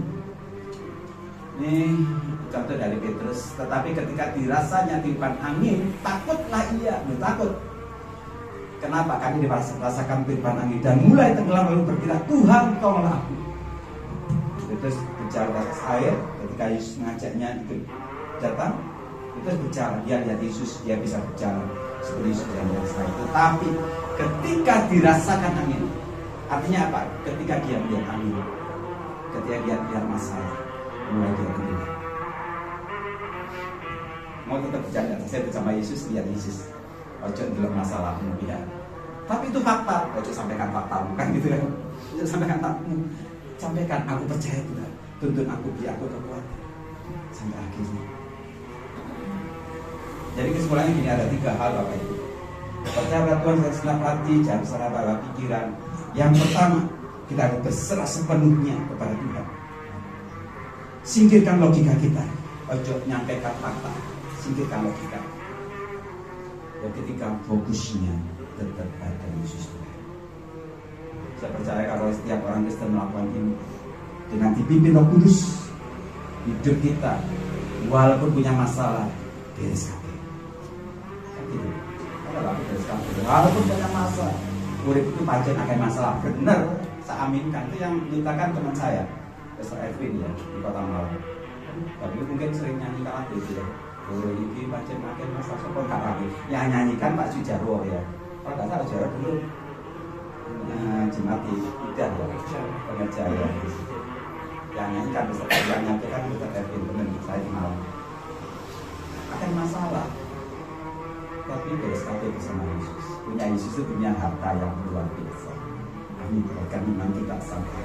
E: Ini contoh dari Petrus. Tetapi ketika dirasanya tiupan angin, takutlah ia. Takut. Kenapa? Kami dirasakan tiupan angin dan mulai tenggelam, lalu berkata, Tuhan tolonglah aku. Petrus bicara atas air. Ketika Yesus mengajaknya ikut datang, Petrus bicara, dia lihat Yesus, dia bisa berjalan seperti Yesus yang biasa. Tetapi ketika dirasakan angin, artinya apa? Ketika dia melihat angin, ketika dia melihat masalah, mulai dia tenggelam. Mau tetap berjalan atas saya bersama Yesus, lihat Yesus. Ojo dalam masalahmu ya. Tapi itu fakta. Ojo sampaikan faktamu, kan gitu kan? Ojo sampaikan faktamu. Sampaikan aku percaya Tuhan. Tuntun aku biar aku terkuat sampai akhirnya. Jadi kesimpulannya gini, ada 3 hal Bapak Ibu. Percaya Tuhan dengan segenap hati, jangan serah pada pikiran. Yang pertama, kita harus berserah sepenuhnya kepada Tuhan. Singkirkan logika kita. Ojo nyampaikan fakta. Singkirkan logika. Dan ketika fokusnya tetap pada Yesus Tuhan. Saya percaya kalau setiap orang Kristen melakukan ini dengan dipimpin Roh Kudus, hidup kita walaupun punya masalah beres kabeh. Gitu. Kalau aku beres kabeh, walaupun punya masalah, urip itu pancen akeh masalah. Bener, saya aminkan. Itu yang menyatakan teman saya, Pastor Edwin ya, di Kota Malang. Tapi mungkin sering nyanyi karaoke gitu ya. Boleh ini pancen akeh masalah sopor karaoke. Yang nyanyikan Pak Sujarwo ya. Kalau nggak salah Sujarwo dulu Jemaat tidak ya, pengerjaya. Yang nyanyikan beserta yang nyanyikan beserta Erwin, benar saya kenal. Akan masalah, tapi bersatu bersama Yesus. Punya Yesus itu punya harta yang luar biasa. Amin. Bahkan iman kita sampai.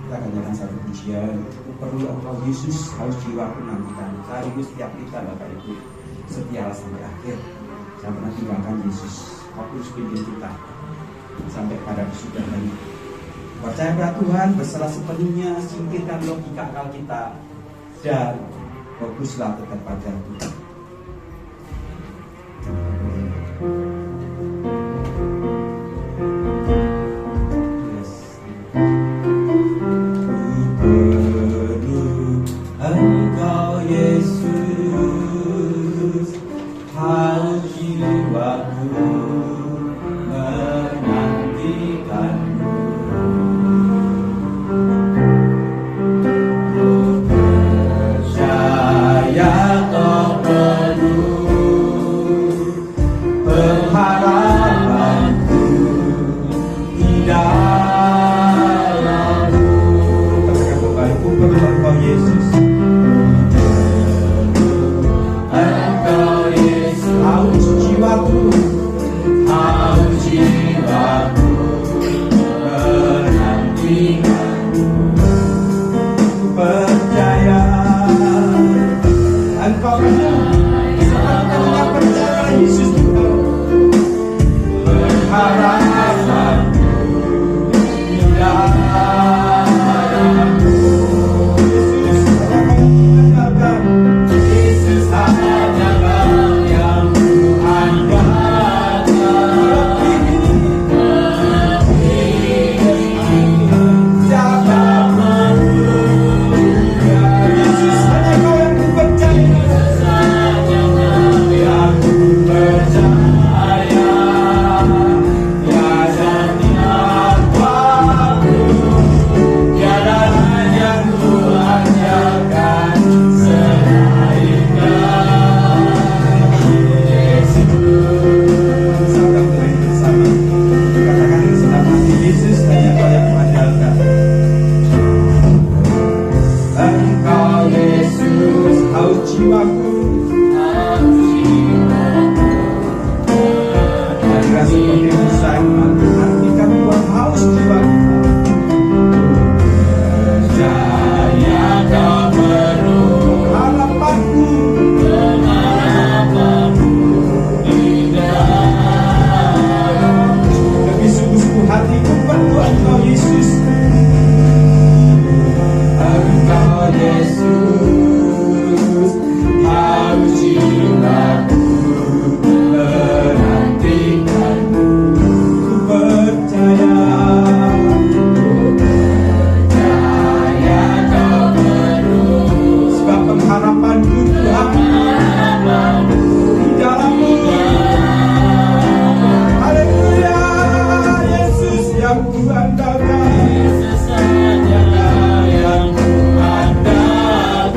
E: Kita katakan satu pujian. Perlu engkau Yesus, harus jiwaku nantikan. Cariku setiap kita Bapak Ibu. Setialah sampai akhir. Jangan pernah tinggalkan Yesus. Kau terus pimpin kita sampai pada kesudahan. Percaya pada Tuhan, berserah sepenuhnya, singkirkan logika akal kita, dan fokuslah tetap pada Tuhan. Yes. Ku perlu Engkau Yesus, harus jiwaku menantikanmu. Percaya kau penuh pengharapanku di dalammu. Katakan Bapak, ku perlu Engkau Yesus. Engkau Yesus, haus jiwaku, haus jiwaku menantikanmu. Percaya Engkau penuh, sepenuhnya percaya Yesus itu berharapanku di dalammu. Yesus mengandalkan, Yesus hanya Kau yang ku andalkan. Yesus hanya Kau yang ku percaya. Yang ku percaya, tiada nyawaku, tiada yang ku andalkan selain Kau, Yesus. Sama bersama, katakan bersama, Yesus hanya Kau yang ku andalkan. Engkau Yesus, haus jiwaku. Hadirat seperti Musa yang menantikan Tuhan, haus jiwaku. Percaya Kau penuh harapanku di dalammu. Lebih sungguh-sungguh hatiku penuh Engkau Yesus. Engkau Yesus, haus jiwaku menantikanmu. Ku percaya Kau penuh, sebab pengharapanku Tuhan di dalammu. Haleluya, Yesus yang ku andalkan. Yang ku andalkan,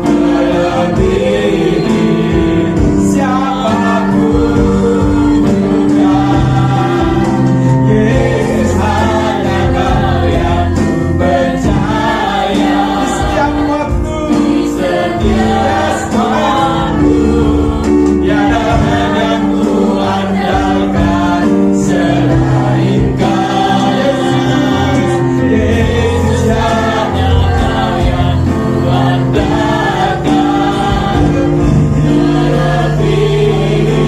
E: melebihi siapapun juga. Yesus hanya Kau yang ku percaya. Di setiap waktu, setiap waktu, tiada yang ku andalkan selain Kau, Yesus. Yesus hanya Kau yang ku andalkan, melebihi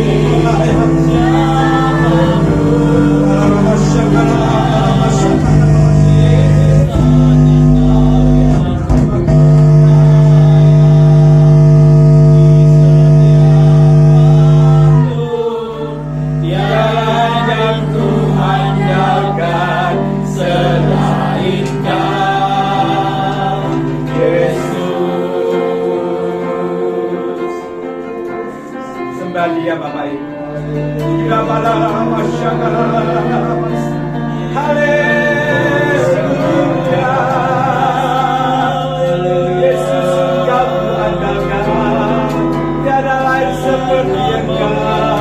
E: tiada yang ku andalkan selain Kau, Yesus. Sembah Dia Bapak Ibu. Haleluya. Yesus Kau ku andalkan, tiada lain seperti Engkau.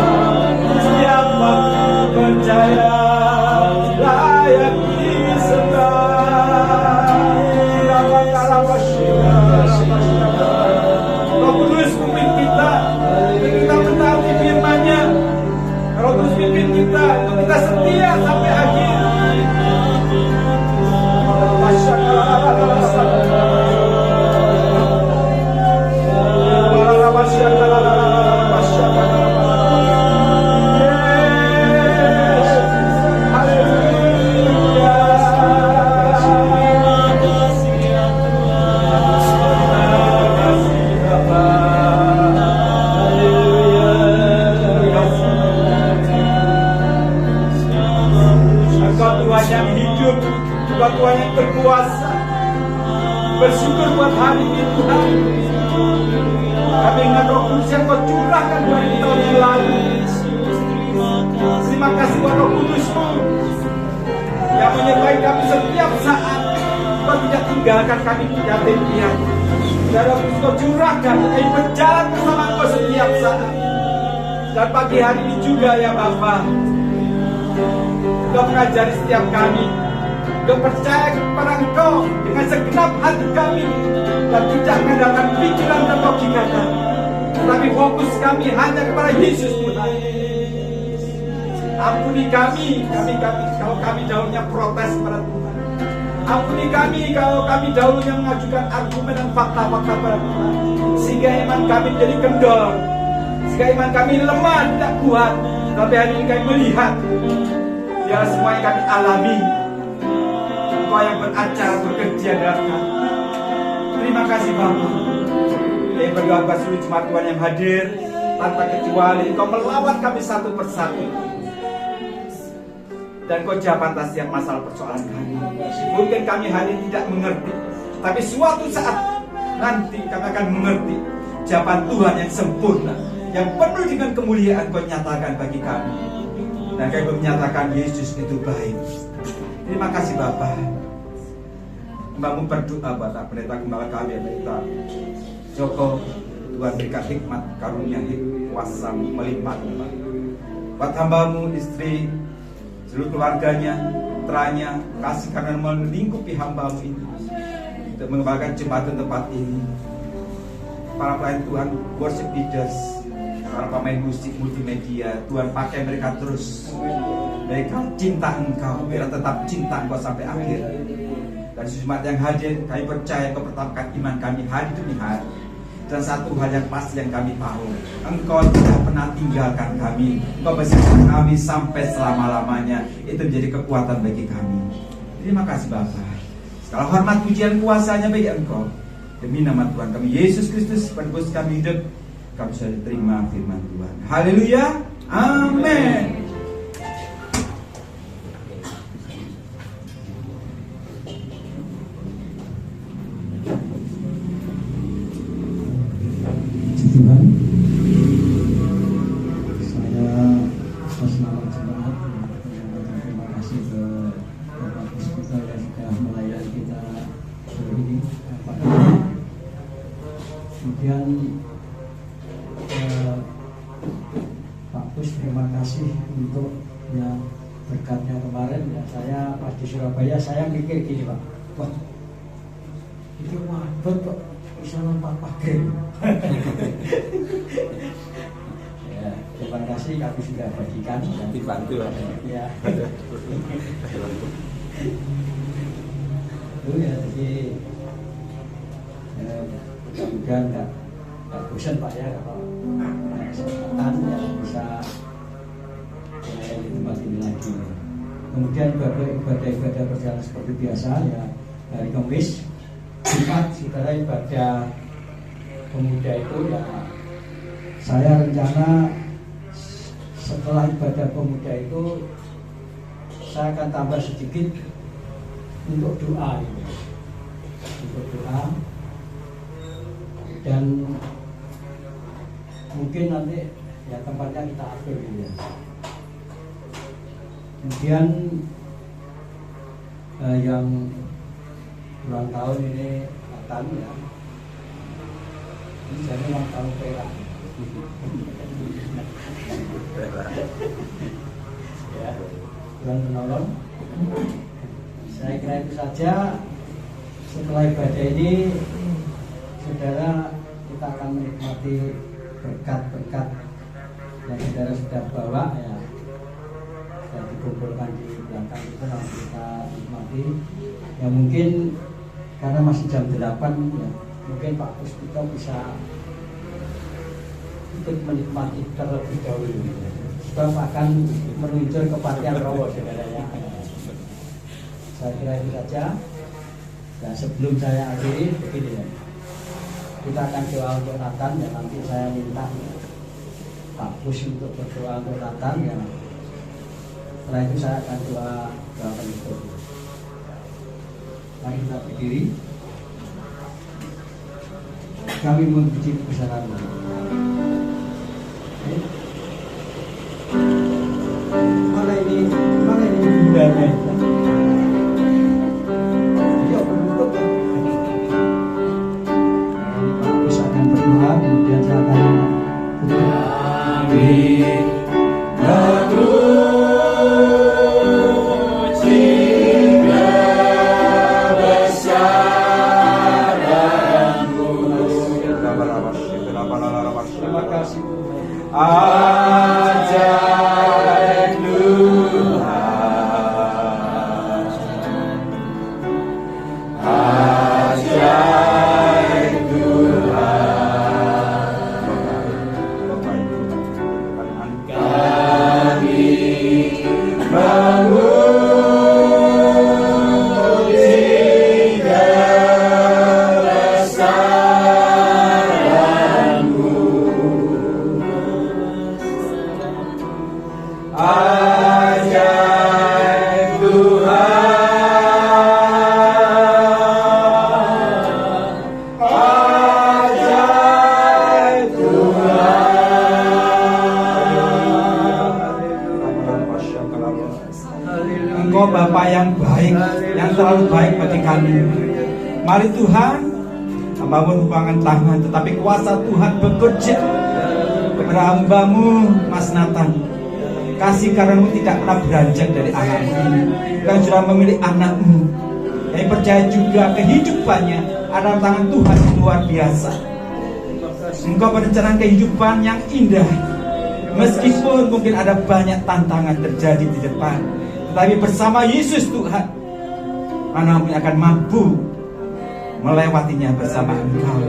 E: untuk kita setia sampai akhir. Tuhan yang berkuasa. Bersyukur buat hari ini Tuhan. Kami ingat Roh Kudus yang Kau curahkan 2000 tahun yang lalu. Terima kasih buat Roh Kudus-Mu yang menyertai kami setiap saat. Kau tidak tinggalkan kami yatim piatu. Dan Roh Kudus Kau curahkan, kami berjalan bersama Kau setiap saat. Dan pagi hari ini juga ya Bapa, Kau mengajari setiap kami. Kau percaya kepada Engkau dengan segenap hati kami, dan tidak mengandalkan pikiran dan logika kami, tetapi fokus kami hanya kepada Yesus Tuhan. Ampuni kami kalau kami dahulunya protes kepada Tuhan. Ampuni kami kalau kami dahulunya mengajukan argumen dan fakta-fakta kepada Tuhan, sehingga iman kami menjadi kendor, sehingga iman kami lemah, tidak kuat. Tapi hari ini kami melihat biar semua yang kami alami, Kau yang beracara bekerja dalam kami. Terima kasih Bapa. Kami berdoa buat seluruh jemaat Tuhan yang hadir tanpa kecuali. Kau melawat kami satu persatu, dan Kau jawab atas setiap masalah persoalan kami. Mungkin kami hari ini tidak mengerti, tapi suatu saat nanti kami akan mengerti jawaban Tuhan yang sempurna, yang penuh dengan kemuliaan Kau nyatakan bagi kami. Dan kami menyatakan Yesus itu baik. Terima kasih Bapa. Hamba-Mu berdoa buat pendeta gembala kami, pendeta Joko. Tuhan berikan hikmat, karunia, kuasa melimpah-limpah buat hamba-Mu, istri, seluruh keluarganya, putranya. Kasih karena melingkupi hamba-Mu ini untuk mengembangkan jembatan tempat ini. Para pelayan Tuhan, worship leaders, para pemain musik multimedia, Tuhan pakai mereka terus. Mereka cinta Engkau, biar tetap cinta Engkau sampai akhir. Dan jemaat yang hadir, kami percaya Kau pertahankan iman kami hari demi hari. Dan satu hal yang pasti yang kami tahu, Engkau tidak pernah tinggalkan kami. Engkau bersama kami sampai selama-lamanya. Itu menjadi kekuatan bagi kami. Terima kasih Bapa. Segala hormat, pujian, kuasanya bagi Engkau. Demi nama Tuhan kami Yesus Kristus, penebus kami hidup, kami sudah diterima firman Tuhan. Haleluya. Amin.
F: Tuhan, saya atas nama jemaat menyampaikan terima kasih ke Bapak Puspita yang sudah melayani kita hari ini. Kemudian Pak Pus, terima kasih untuk ya berkatnya kemarin. Ya, saya pas di Surabaya saya mikir gini Pak, wah itu wabot kok bisa nampak pakai. Ya, terima kasih kami sudah bagikan.
E: Dibantu
F: ya. Itu ya, jadi mudah-mudahan nggak bosan Pak ya kalau kesempatan yang bisa di tempat ini lagi. Kemudian ibadah berjalan seperti biasa ya, hari Kamis, Jumat, saudara, ibadah pemuda itu ya, saya rencana setelah ibadah pemuda itu saya akan tambah sedikit untuk doa ini. Untuk doa, dan mungkin nanti ya tempatnya kita atur gitu ya. Kemudian yang ulang tahun ini Nathan ya, ini jadi ulang tahun perak ya, Tuhan menolong. Saya kira itu saja. Setelah ibadah ini saudara, kita akan menikmati berkat-berkat yang saudara sudah bawa ya. Dan dikumpulkan di belakang itu langsung kita nikmati. Ya mungkin karena masih jam 8 ya, mungkin Pak Puspito bisa ikut menikmati terlebih dahulu. Sebab akan meluncur ke Patian Rowo saudaranya. Saya kira itu saja. Dan sebelum saya akhiri begini ya. Kita akan doa untuk Nathan ya, nanti saya minta Pak Pus untuk berdoa untuk Nathan ya. Setelah itu saya akan doa penutup. Mari kita berdiri. Kami memuji kebesaran-Mu. Mana ini budaya? Iya, penutup ya. Pak Pus akan berdoa, kemudian saya akan terima kasih.
E: Ajaib Tuhan, ajaib Tuhan, kami memuji kebesaran-Mu. Ajaib Tuhan, ajaib Tuhan. Engkau Bapa yang baik, yang terlalu baik bagi kami. Mari Tuhan, hamba-Mu merupakan tangan, tetapi kuasa Tuhan bekerja kepada hamba-Mu Mas Nathan. Kasih karunia-Mu tidak pernah beranjak dari anak-Mu ini. Kau sudah memilih anak-Mu. Kami percaya juga kehidupannya adalah tangan Tuhan yang luar biasa. Engkau berencana kehidupan yang indah. Meskipun mungkin ada banyak tantangan terjadi di depan, tetapi bersama Yesus Tuhan, anak-Mu akan mampu melewatinya bersama Engkau.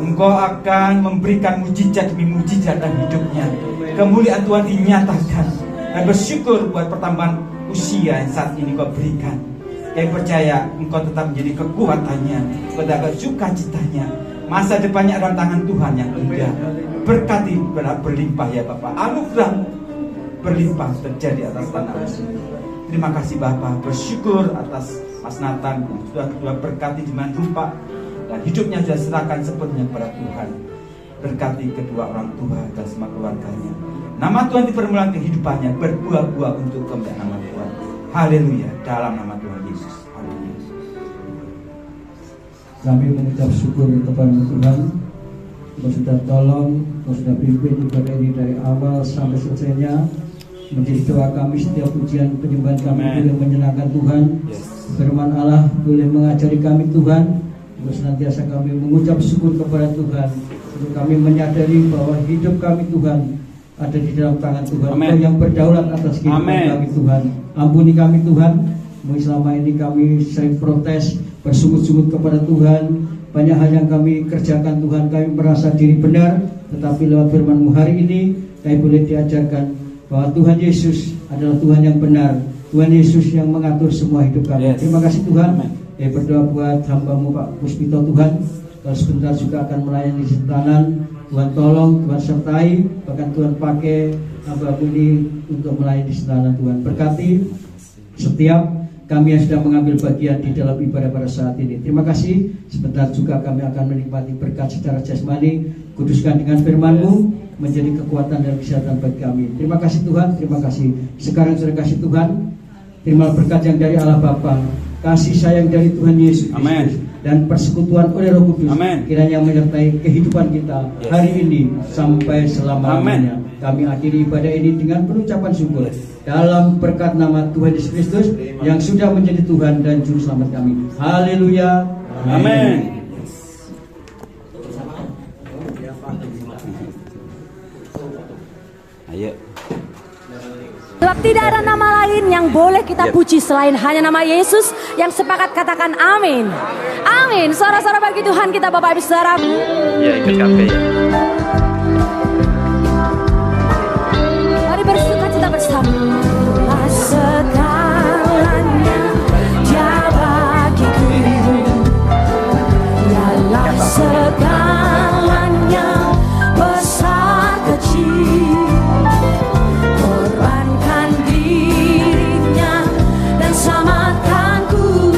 E: Engkau akan memberikan mujizat demi mujizat dalam hidupnya. Kemuliaan Tuhan dinyatakan. Dan bersyukur buat pertambahan usia yang saat ini Kau berikan. Kami percaya Engkau tetap menjadi kekuatannya, mendapat sukacitanya. Masa depannya adalah tangan Tuhan yang indah. Berkati berlimpah ya Bapak. Anugerah berlimpah terjadi atas tanah ini. Terima kasih Bapak. Bersyukur atas Mas Nathan yang sudah berkati di mana rupa. Dan hidupnya sudah serahkan sepenuhnya kepada Tuhan. Berkati kedua orang tua dan semua keluarganya. Nama Tuhan dipermuliakan kehidupannya, berbuah-buah untuk kemuliaan nama Tuhan. Haleluya, dalam nama Tuhan Yesus. Haleluya.
F: Kami mengucap syukur kepada Tuhan. Kau sudah tolong, Kau sudah pimpin ibadah ini dari awal sampai selesainya. Menjadi doa kami setiap ujian penyembahan kami boleh menyenangkan Tuhan. Firman Allah boleh mengajari kami Tuhan. Terus senantiasa kami mengucap syukur kepada Tuhan. Untuk kami menyadari bahwa hidup kami Tuhan ada di dalam tangan Tuhan. Engkau yang berdaulat atas kehidupan kami Tuhan. Ampuni kami Tuhan. Mungkin selama ini kami sering protes, bersungut-sungut kepada Tuhan. Banyak hal yang kami kerjakan Tuhan, kami merasa diri benar. Tetapi lewat firman-Mu hari ini kami boleh diajarkan bahwa Tuhan Yesus adalah Tuhan yang benar. Tuhan Yesus yang mengatur semua hidup kami. Terima kasih Tuhan. Saya berdoa buat hamba-Mu Pak Puspito Tuhan. Kalau sebentar juga akan melayani di setanan. Tuhan tolong, Tuhan sertai. Bahkan Tuhan pakai hamba-Mu ini untuk melayani di setanan Tuhan. Berkati setiap kami yang sudah mengambil bagian di dalam ibadah pada saat ini. Terima kasih. Sebentar juga kami akan menikmati berkat secara jasmani. Kuduskan dengan firman-Mu menjadi kekuatan dan kesehatan bagi kami. Terima kasih Tuhan. Terima kasih. Sekarang sudah kasih Tuhan. Terima berkat yang dari Allah Bapa, kasih sayang dari Tuhan Yesus Kristus, dan persekutuan oleh Roh Kudus. Kiranya menyertai kehidupan kita hari ini sampai selama-lamanya. Kami akhiri ibadah ini dengan penucapan syukur dalam berkat nama Tuhan Yesus Kristus yang sudah menjadi Tuhan dan Juru Selamat kami. Haleluya. Amin.
E: Ayo.
G: Sebab tidak ada nama lain yang boleh kita puji selain hanya nama Yesus. Yang sepakat katakan amin. Amin. Suara-suara bagi Tuhan kita Bapak Ibu Saudara.
E: Ya, ikut kafe ya.
G: Mari bersuka cita bersama. Segalanya Dia bagiku, Dialah segalanya, besar kecil, korbankan dirinya dan selamatkanku.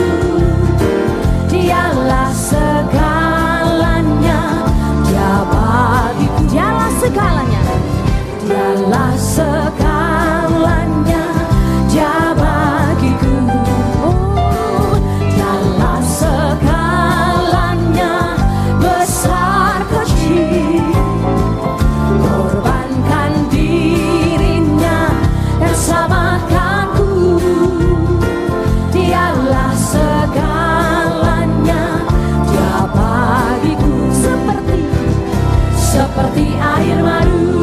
G: Dialah segalanya, Dia bagiku. Dialah segalanya, Dialah segalanya, Dia bagiku. Oh, Dialah segalanya, besar kecil, korbankan dirinya dan selamatkanku. Dialah segalanya, Dia bagiku. Seperti air madu